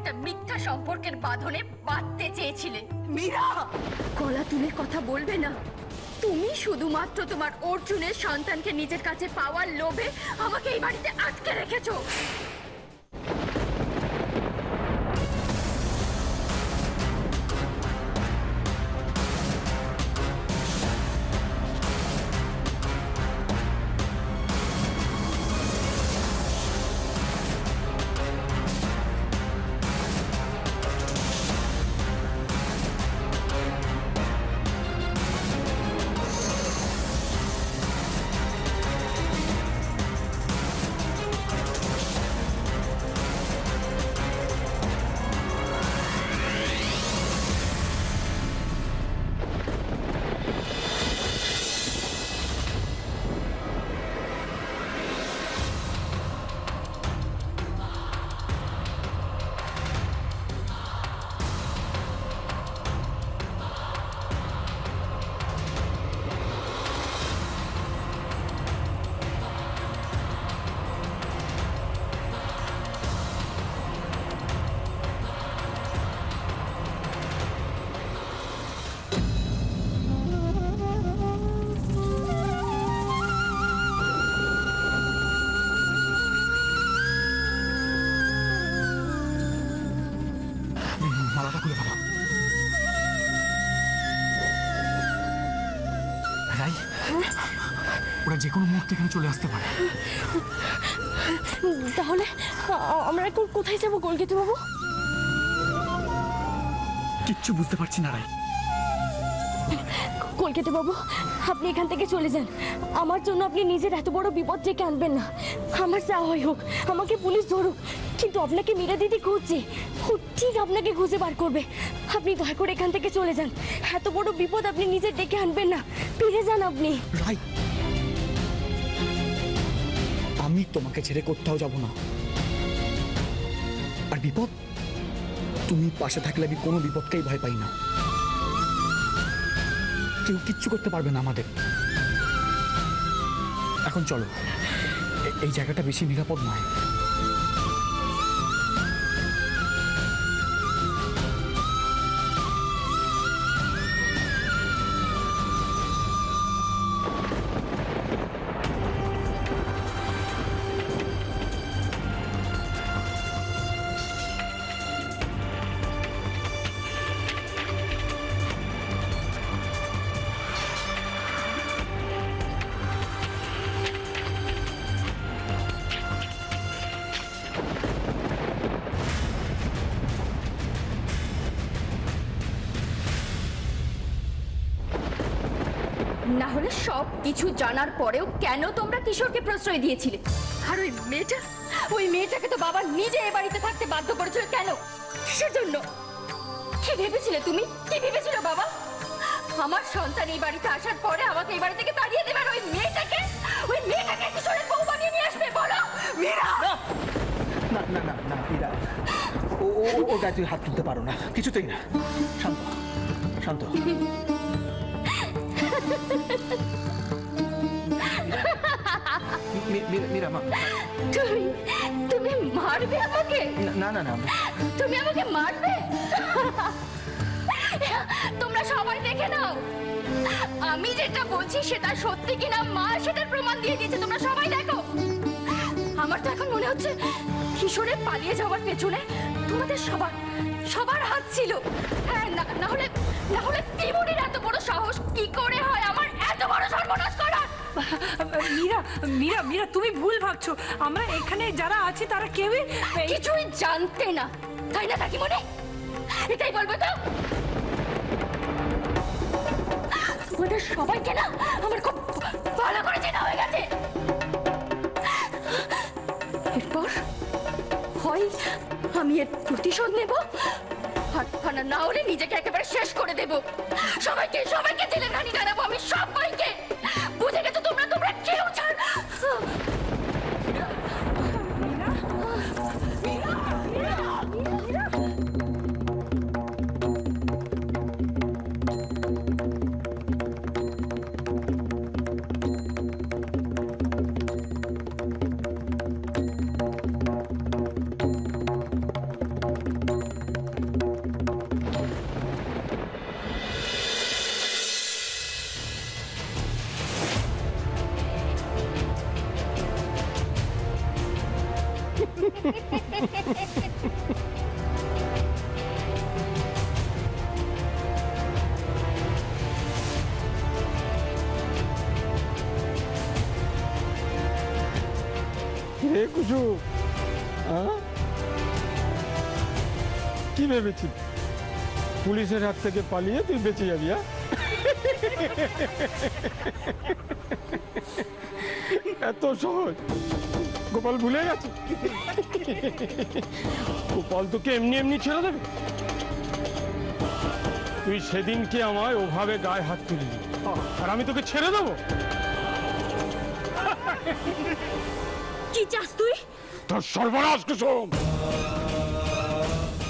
একটা মিথ্যা সম্পর্কের বাঁধনে বাঁধতে চেয়েছিলে। মীরা, গলা তুলে কথা বলবে না। তুমি শুধুমাত্র তোমার অর্জুনের সন্তানকে নিজের কাছে পাওয়ার লোভে আমাকে এই বাড়িতে আটকে রেখেছো। মালাটা খুলে ফেলো। রাই, ওরা যে কোনো মুহূর্তে এখানে চলে আসতে পারে। তাহলে আমরা এখন কোথায় যাবো কলকাতা বাবু? কিচ্ছু বুঝতে পারছি না রাই। কলকাতা বাবু, আপনি এখান থেকে চলে যান। আমার জন্য আপনি নিজের এত বড় বিপদ ডেকে আনবেন না। আমার যা হয় হোক, আমাকে পুলিশ ধরুক, কিন্তু আপনাকে মীরা দিদি খুঁজছে। ও ঠিক আপনাকে খুঁজে বার করবে। আপনি দয়া করে এখান থেকে চলে যান। এত বড় বিপদ আপনি নিজে ডেকে আনবেন না। ফিরে যান আপনি। রাই, আমি তোমাকে ছেড়ে কোথাও যাব না। আর বিপদ, তুমি পাশে থাকলে আমি কোনো বিপদকেই ভয় পাই না। কেউ কিচ্ছু করতে পারবে না আমাদের। এখন চলো, এই জায়গাটা বেশি নিরাপদ নয়। না হলে সব কিছু জানার পরেও কেন তোমরা কিশোরকে প্রশ্রয় দিয়েছিলে? আর ওই মেয়েটাকে তো বাবা নিজে এ বাড়িতে থাকতে বাধ্য করেছিল। কেন? কিসের জন্য? কি ভেবেছিলে তুমি? কি ভেবেছিল বাবা? আমার সন্তান এই বাড়িতে আসার পরে আমাকে এই বাড়ি থেকে তাড়িয়ে দেবে, আর ওই মেয়েটাকে কিশোরের বউ বানিয়ে নিয়ে আসবে? বলো মীরা। না না না না মীরা, ওটা তুই হাত তুলতে পারো না, কিছুতেই না। শান্ত শান্ত। মীরা মা, তুমি মারবে আমাকে? না না না, তুমি আমাকে মারবে? তোমরা সবাই দেখে নাও, আমি যেটা বলছি সেটা সত্যি কিনা মা সেটার প্রমাণ দিয়ে দিয়েছে। তোমরা সবাই দেখো। আমার তো এখন মনে হচ্ছে কিশোরের পালিয়ে যাওয়ার পেছনে তোমাদের সবার হাত ছিল। হ্যাঁ, না হলে তিমুরির এত বড় সাহস কি করে হয় আমার এত বড় সর্বনাশ করার? মীরা মীরা মীরা, তুমি ভুল ভাবছো। আমরা এখানে যারা আছি তারা কেউই কিছুই জানতে না, তাই না কাকিমণি? এটাই বলবো তো? তোমাদের সবাইকে না আমার খুব ভালো করে চেনা হয়ে গেছে। এরপর হয় আমি এর প্রতিশোধ নেব, আর না হলে নিজেকে একেবারে শেষ করে দেব। সবাইকে জেলে ঘানি টানাবো আমি, সবাইকে। বুঝে গেছো তোমরা কেউ ছাড়। রে কুসু, কি ভেবেছিস পুলিশের হাত থেকে পালিয়ে তুই বেঁচে যাবি? এত সহজ গোপাল ভুলে গেছে? গোপাল তোকে এমনি এমনি ছেড়ে দেবে? তুই সেদিনকে আমায় ওভাবে গায়ে হাত তুললি, আর আমি তোকে ছেড়ে দেবো? কি চাস তুই? তোর সর্বনাশ কুসুম,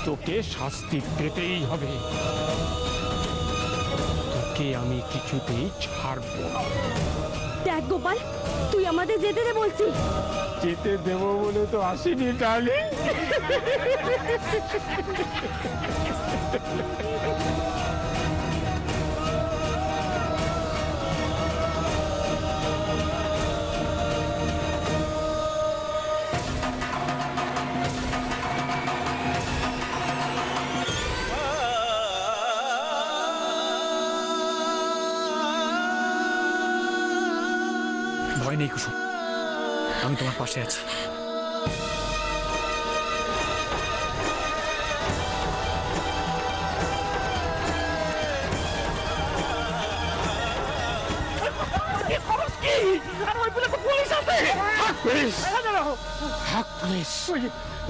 তোকে শাস্তি পেতেই হবে। তোকে আমি কিছুতেই ছাড়বো না। দেখ গোপাল, তুই আমাদের যেতে দে বলছি। যেতে দেবো বলে তো আসিনি ডার্লিং। ভয় নেই কুসুম, আমি তোমার পাশে আছি।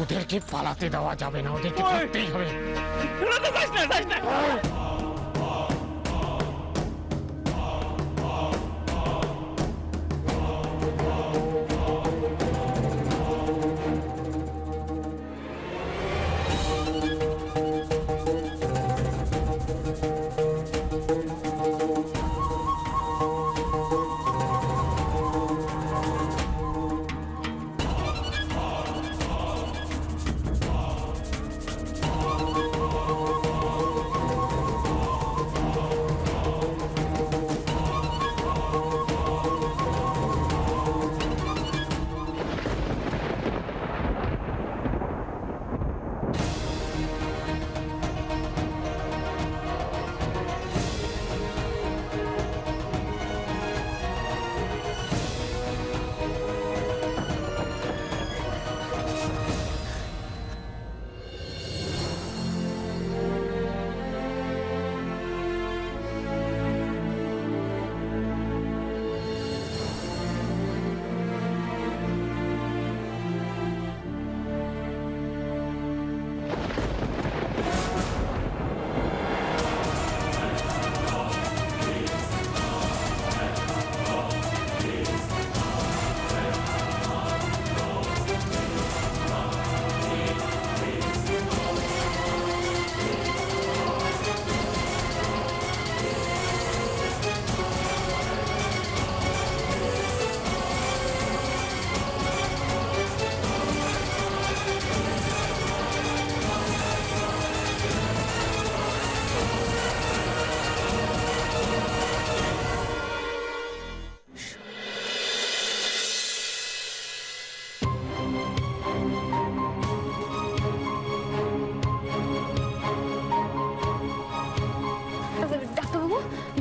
ওদেরকে পালাতে দেওয়া যাবে না, ওদেরকে থাকতেই হবে।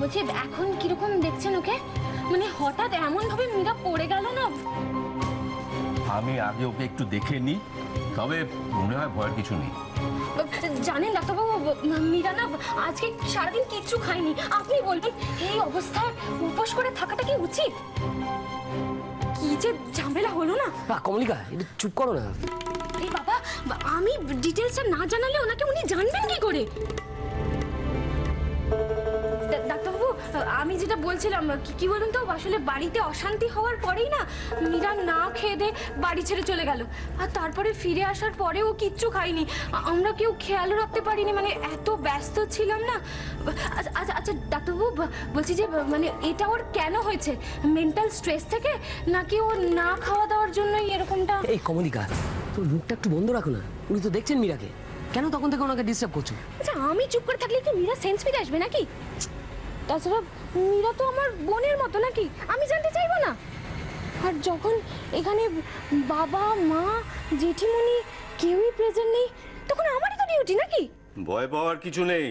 বলছি এখন কিরকম দেখছেন ওকে? মানে হঠাৎ এমন ভাবে মীরা পড়ে গেল না। আমি আগে ওকে একটু দেখে নি, তবে মনে হয় ভয়ের কিছু নেই। জানেন ডাক্তারবাবু, মীরা না আজকে সারাদিন কিচ্ছু খায়নি। আপনি বলবেন এই অবস্থায় উপোস করে থাকাটা কি উচিত? কি যে ঝামেলা হলো না। কমলিকা একটু চুপ করো না। এই বাবা, আমি ডিটেলসটা না জানালে ওনাকে উনি জানবেন কি করে? ডাক্তারবাবু, আমি যেটা বলছিলাম কি বলুন তো, আসলে বাড়িতে অশান্তি হওয়ার পরেই না মীরা না খেয়ে দিয়ে বাড়ি ছেড়ে চলে গেল, আর তারপরে ফিরে আসার পরেও কিচ্ছু খাইনি। আমরা কেউ খেয়ালও রাখতে পারিনি, মানে এত ব্যস্ত ছিলাম না। আচ্ছা আচ্ছা ডাক্তারবাবু, বলছি যে মানে এটা ওর কেন হয়েছে? মেন্টাল স্ট্রেস থেকে, নাকি ওর না খাওয়া দাওয়ার জন্যই এরকমটা? এই কমলিকা, তোর মুখটা একটু বন্ধ রাখো না। উনি তো দেখছেন মীরাকে, কেন তখন থেকে ওনাকে ডিস্টার্ব করছো? আচ্ছা আমি চুপ করে থাকলে কি মীরা সেন্স ফিরে আসবে নাকি? তাছাড়া মীরা তো আমার বোনের মতো নাকি, আমি জানতে চাইবো না? আর যখন এখানে বাবা মা জেঠিমণি কেউই প্রেজেন্ট নেই, তখন আমারই তো ডিউটি নাকি? ভয় পাওয়ার কিছু নেই,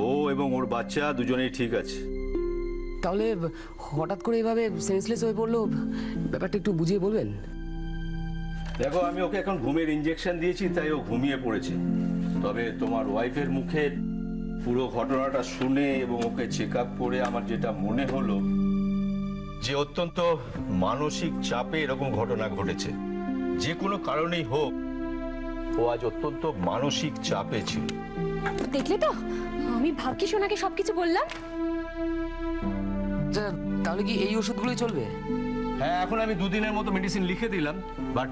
ও এবং ওর বাচ্চা দুজনেই ঠিক আছে। তাহলে হঠাৎ করে এভাবে সেন্সলেস হয়ে পড়লো, ব্যাপারটা একটু বুঝিয়ে বলবেন? দেখো, আমি ওকে এখন ঘুমের ইঞ্জেকশন দিয়েছি, তাই ও ঘুমিয়ে পড়েছে। তবে তোমার ওয়াইফের মুখে পুরো ঘটনাটা শুনে এবং ওকে চেক আপ করে আমার যেটা মনে হলো যে অত্যন্ত মানসিক চাপে এরকম ঘটনা ঘটেছে। যে কোনো কারণেই হোক, ও আজ অত্যন্ত মানসিক চাপে ছিল। দেখলে তো, আমি ভাগ্যিস ওনাকে সবকিছু বললাম। তাহলে কি এই ওষুধগুলোই চলবে? হ্যাঁ, এখন আমি 2 দিনের মতো মেডিসিন লিখে দিলাম, বাট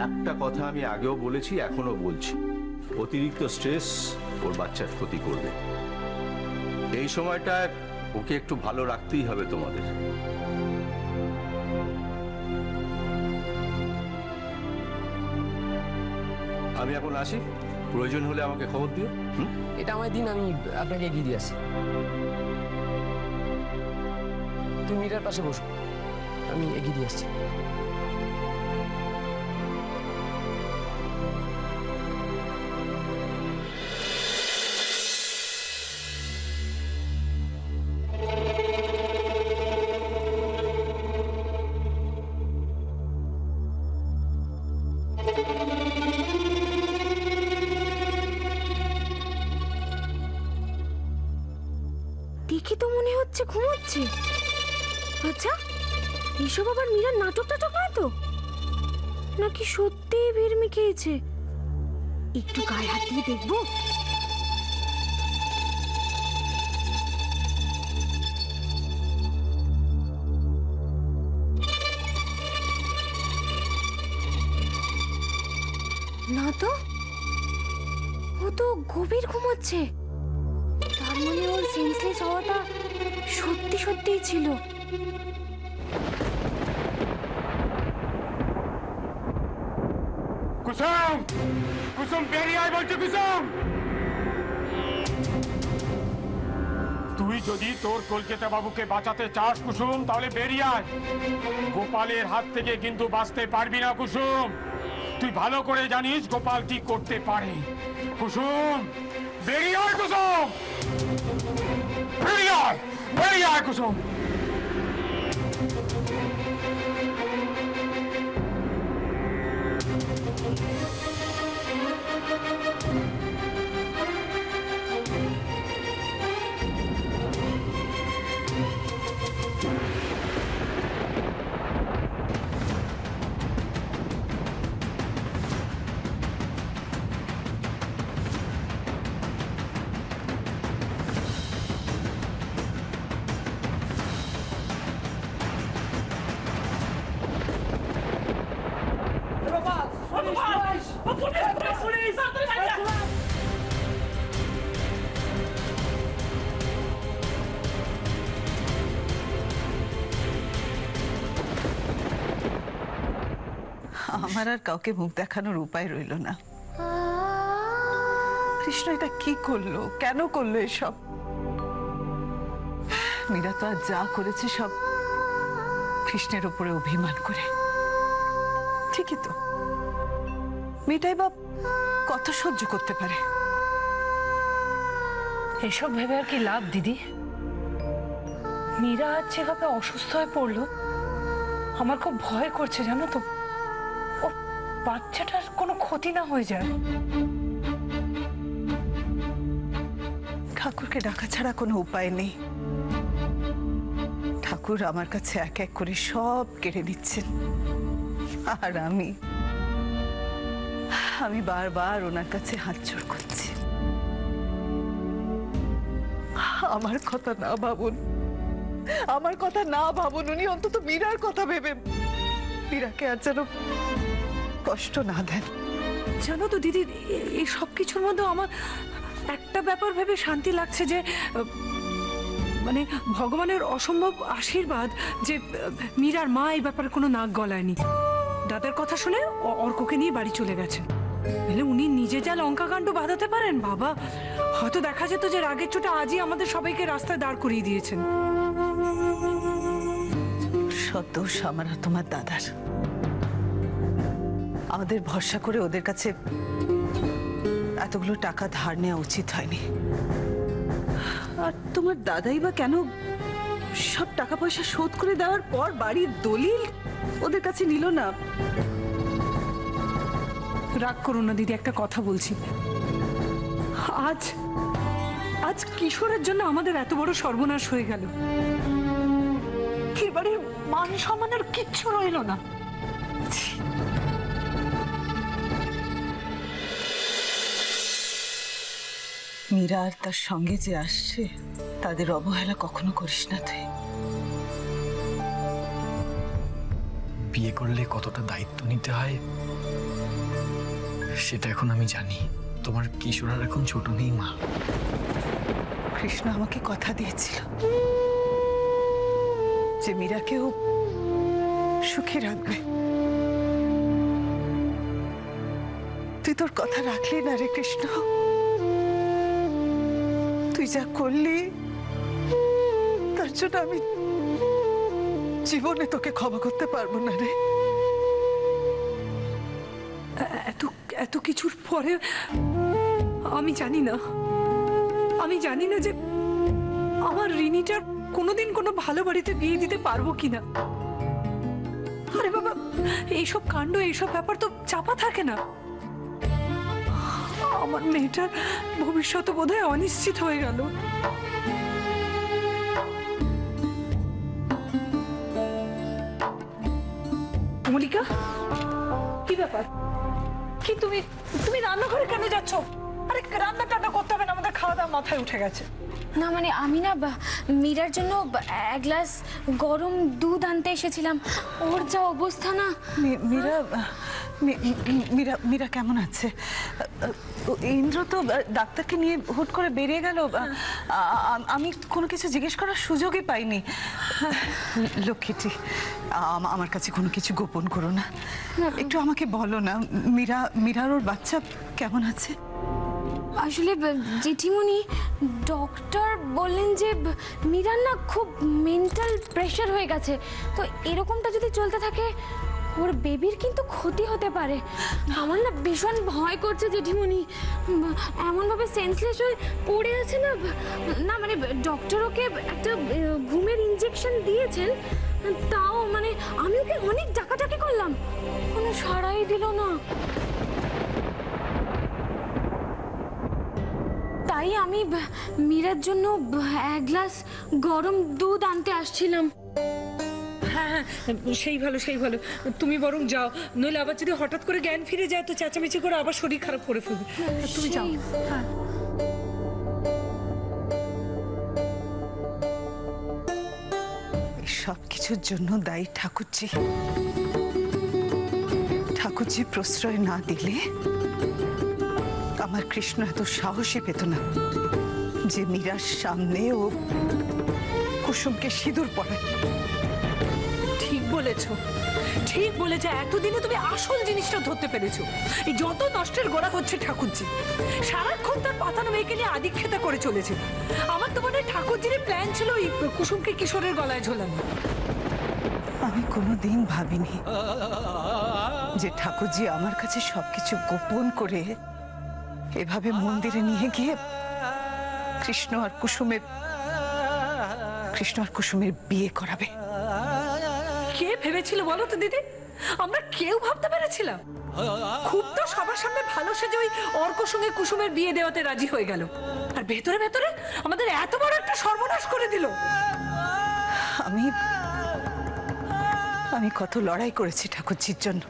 একটা কথা আমি আগেও বলেছি, এখনো বলছি, অতিরিক্ত স্ট্রেস ওর বাচ্চার ক্ষতি করবে। এই সময়টায় ওকে একটু ভালো রাখতেই হবে তোমাদের। আমি এখন আসি, প্রয়োজন হলে আমাকে খবর দিও। এটা আমায় দিন, আমি আপনাকে এগিয়ে দিয়ে আসি। তুমি মীরার পাশে বসো, আমি এগিয়ে দিয়ে আসছি। দেখে তো মনে হচ্ছে ঘুমোচ্ছে। আচ্ছা, এসব আবার মীরার নাটক টাটক নয় তো? নাকি সত্যি ভিড়মি খেয়েছে? একটু গায়ে হাত দিয়ে দেখবো। না তো, ও তো গভীর ঘুমোচ্ছে। তার মানে ওর সেন্সলেস হওয়াটা সত্যি সত্যিই ছিল। কুসুম, কুসুম বেরিয়ে আয় বলছি। কুসুম, তুই যদি তোর কলকাতা বাবুকে বাঁচাতে চাস কুসুম, তাহলে বেরিয়ে আয়। গোপালের হাত থেকে কিন্তু বাঁচতে পারবি না কুসুম। তুই ভালো করে জানিস গোপাল কি করতে পারে। কুসুম, বেরিয়ে আয় কুসুম, বেরিয়ে আয়, বেরিয়ে আয় কুসুম। আমার আর কাউকে মুখ দেখানোর উপায় রইল না। কৃষ্ণ এটা কি করলো, কেন করলো এসব? মীরা তো আর যা করেছে সব কৃষ্ণের উপরে অভিমান করে। ঠিকই তো, মেয়েটাই বা কত সহ্য করতে পারে। এসব ভেবে আর কি লাভ দিদি? মীরা আজ যেভাবে অসুস্থ হয়ে পড়লো, আমার খুব ভয় করছে জানো তো। ও বাচ্চাটার কোনো ক্ষতি না হয়ে যায়। ঠাকুরকে ডাকা ছাড়া কোনো উপায় নেই। ঠাকুর আমার কাছে এক এক করে সব কেড়ে নিচ্ছেন, আর আমি বারবার ওনার কাছে হাত জোড় করছি। আমার কথা না ভাবুন, আমার কথা না ভাবুন। উনি অন্তত মীরার কথা ভেবে মীরাকে আর যেন কষ্ট না দেন। জানো তো দিদি, এই সব কিছুর মধ্যে আমার একটা ব্যাপার ভেবে শান্তি লাগছে, যে মানে ভগবানের অসম্ভব আশীর্বাদ যে মীরার মা এই ব্যাপারে কোনো নাক গলায়নি। দাদার কথা শুনে অর্ককে নিয়ে বাড়ি চলে গেছেন। তাহলে উনি নিজে যা লঙ্কাকাণ্ড বাঁধাতে পারেন, বাবা, হয়তো দেখা যেত যে রাগের চোটে আজই আমাদের সবাইকে রাস্তায় দাঁড় করিয়ে দিয়েছেন। সব দোষ আমার আর তোমার দাদার। আমাদের ভরসা করে ওদের কাছে এতগুলো টাকা ধার নেওয়া উচিত হয়নি। আর তোমার দাদাই বা কেন সব টাকা পয়সা শোধ করে দেওয়ার পর বাড়ির দলিল ওদের কাছে নিল না? রাগ করো না দিদি, একটা কথা বলছি। আজ আজ কিশোরের জন্য আমাদের এত বড় সর্বনাশ হয়ে গেল। এবারে মান সম্মানের কিচ্ছু রইল না। মীরা আর তার সঙ্গে যে আসছে তাদের অবহেলা কখনো করিস না তুই। বিয়ে করলে কতটা দায়িত্ব নিতে হয় সেটা এখন আমি জানি। তোমার কিশোর আর এখন ছোট নেই মা। কৃষ্ণ আমাকে কথা দিয়েছিল যে মীরাকেও সুখী রাখবে। তুই তোর কথা রাখলি না রে কৃষ্ণ। তুই যা করলি তার জন্য আমি জীবনে তোকে ক্ষমা করতে পারবো না রে। এত এত কিছুর পরে আমি জানি না যে আমার রিনিটার কোনোদিন কোনো ভালো বাড়িতে বিয়ে দিতে পারবো কিনা। আরে বাবা, এইসব কাণ্ড এইসব ব্যাপার তো চাপা থাকে না। আমার মেয়েটার ভবিষ্যৎ বোধহয় অনিশ্চিত হয়ে গেল। মল্লিকা, কি ব্যাপার? কি তুমি তুমি রান্নাঘরে কেন যাচ্ছ? আরে রান্না টান্না করতে হবে না, আমাদের খাওয়া দাওয়া মাথায় উঠে গেছে। না মানে আমি না মীরার জন্য এক গ্লাস গরম দুধ আনতে এসেছিলাম। ওর যা অবস্থা না। মীরা মীরা মীরা কেমন আছে? ইন্দ্র তো ডাক্তারকে নিয়ে হুট করে বেরিয়ে গেল। আমি কোনো কিছু জিজ্ঞেস করার সুযোগই পাইনি। লক্ষ্মীটি, আমার কাছে কোনো কিছু গোপন করো না। একটু আমাকে বলো না, মীরার ওর বাচ্চা কেমন আছে? আসলে জেঠিমণি ডক্টর বললেন যে মীরার না খুব মেন্টাল প্রেশার হয়ে গেছে। তো এরকমটা যদি চলতে থাকে ওর বেবির কিন্তু ক্ষতি হতে পারে। আমার না ভীষণ ভয় করছে জেঠিমণি। এমনভাবে সেন্সলেস হয়ে পড়ে আছে না। না মানে ডক্টর ওকে একটা ঘুমের ইনজেকশন দিয়েছেন, তাও মানে আমি ওকে অনেক ডাকাডাকি করলাম, কোনো সাড়াই দিল না। তাই আমি মীরার জন্য এক গ্লাস গরম দুধ আনতে আসছিলাম। হ্যাঁ, সেই ভালো সেই ভালো। তুমি বরং যাও, নইলে আবার যদি হঠাৎ করে জ্ঞান ফিরে যায় তো চেঁচামেচি করে আবার শরীর খারাপ করে ফেলবে। তুমি যাও। হ্যাঁ, সব কিছুর জন্য দায়ী ঠাকুরজি। ঠাকুরজি প্রশ্রয় না দিলে আমার কৃষ্ণ এত সাহসী পেত না যে মীরার সামনে ও কুসুমকে সিঁদুর পরায়। ঠিক বলেছ, ঠিক বলেছ। এতদিনে তুমি আসল জিনিসটা ধরতে পেরেছো। এই যত নষ্টের গোড়া হচ্ছে ঠাকুরজি। সারাক্ষণ তার পাতানো মেয়েকে নিয়ে আদিক্ষেতা করে চলেছে। আমার তো মনে হয় ঠাকুরজির প্ল্যান ছিল এই কুসুমকে কিশোরের গলায় ঝোলানো। আমি কোনোদিন ভাবিনি যে ঠাকুরজি আমার কাছে সবকিছু গোপন করে এভাবে মন্দিরে নিয়ে গিয়ে কৃষ্ণ আর কুসুমের বিয়ে করাবে। কে ভেবেছিল বলো তো দিদি? আমরা কেউ ভাবতে পেরেছিলাম? খুব তো সবার সামনে ভালো সেজে ওই অর্কর সঙ্গে কুসুমের বিয়ে দেওয়াতে রাজি হয়ে গেল, আর ভেতরে ভেতরে আমাদের এত বড় একটা সর্বনাশ করে দিল। আমি কত লড়াই করেছি ঠাকুরজির জন্য।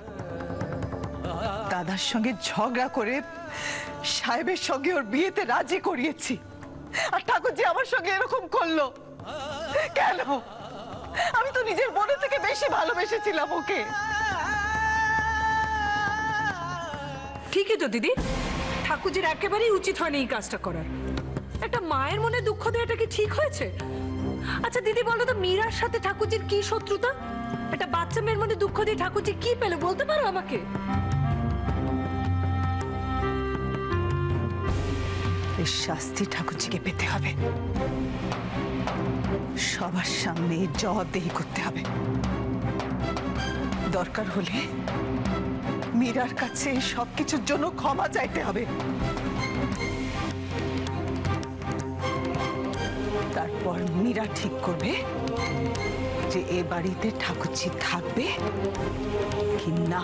দাদার সঙ্গে ঝগড়া করে সাহেবের সঙ্গে ওর বিয়েতে রাজি করিয়েছি, আর ঠাকুরজি আমার সঙ্গে এরকম করলো কেন? আমি তো নিজের বোনের থেকে বেশি ভালোবেসেছিলাম ওকে। ঠিকই তো দিদি, ঠাকুরজির একেবারেই উচিত হয়নি এই কাজটা করার। একটা মায়ের মনে দুঃখ দেওয়াটা কি ঠিক হয়েছে? আচ্ছা দিদি বলো তো, মীরার সাথে ঠাকুরজির কি শত্রুতা? একটা বাচ্চা মেয়ের মনে দুঃখ দিয়ে ঠাকুরজি কি পেলে বলতে পারো আমাকে? এই শাস্তি ঠাকুরজিকে পেতে হবে, সবার সামনে জবাবদেহি করতে হবে। দরকার হলে মীরার কাছে সবকিছুর জন্য ক্ষমা চাইতে হবে। তারপর মীরা ঠিক করবে যে এ বাড়িতে ঠাকুরঝি থাকবে কি না।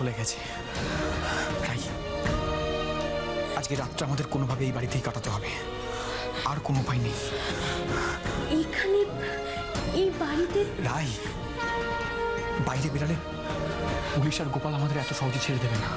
চলে গেছে। আজকে রাতটা আমাদের কোনোভাবে এই বাড়িতেই কাটাতে হবে, আর কোনো উপায় নেই। এখানে এই বাড়িতে রাই, বাইরে বেরালে পুলিশ আর গোপাল আমাদের এত সহজে ছেড়ে দেবে না।